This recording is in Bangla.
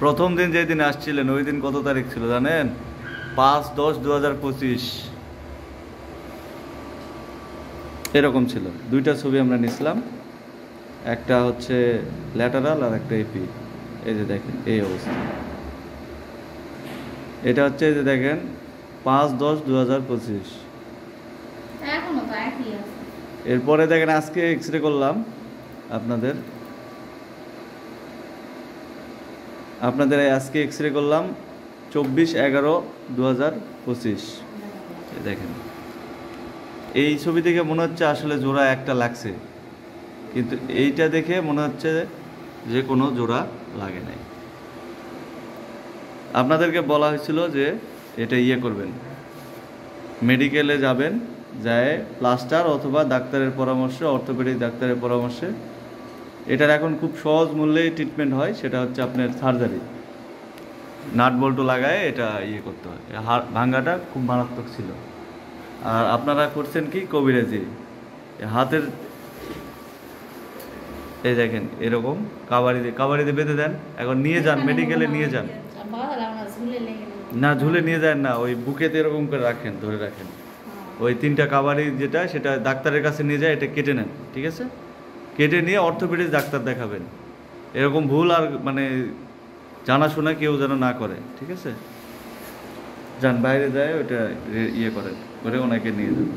প্রথম দিন যেদিন আসছিলেন ওই দিন কত তারিখ ছিল জানেন? 5/10/2025 এরকম ছিল। দুইটা ছবি আমরা নিছিলাম, একটা হচ্ছে ল্যাটারাল আর একটা এপি। এই যে দেখেন এই অবস্থা। এটা হচ্ছে এই যে দেখেন 5/10/2025। এরপরে দেখেন আজকে এক্স রে করলাম আপনাদের আজকে এক্স রে করলাম 24/11/2025। দেখেন এই ছবি দেখে মনে হচ্ছে আসলে জোড়া একটা লাগছে, কিন্তু এইটা দেখে মনে হচ্ছে যে কোনো জোড়া লাগে নাই। আপনাদেরকে বলা হয়েছিল যে এটা করবেন, মেডিকেলে যাবেন, যায় প্লাস্টার অথবা ডাক্তারের পরামর্শে, অর্থোপেডিক ডাক্তারের পরামর্শে। এটার এখন খুব সহজ মূল্যেই ট্রিটমেন্ট হয়, সেটা হচ্ছে আপনার সার্জারি। নাট বল্টু লাগায় এটা করতে হয়। ভাঙ্গাটা খুব মারাত্মক ছিল। আর আপনারা করছেন কি কবিরাজি, হাতের এই দেখেন এরকম কাবাড়িতে বেঁধে দেন। এখন নিয়ে যান মেডিকেলে, নিয়ে যান। না ঝুলে নিয়ে যান না, ওই বুকেতে এরকম করে রাখেন, ধরে রাখেন। ওই 3টা কাবাড়ি যেটা, সেটা ডাক্তারের কাছে নিয়ে যায়, এটা কেটে নেন, ঠিক আছে? কেটে নিয়ে অর্থোপেডিক ডাক্তার দেখাবেন। এরকম ভুল আর মানে জানাশোনা কেউ যেন না করে, ঠিক আছে? যান বাইরে যায় ওইটা করেন, করে ওনাকে নিয়ে যান।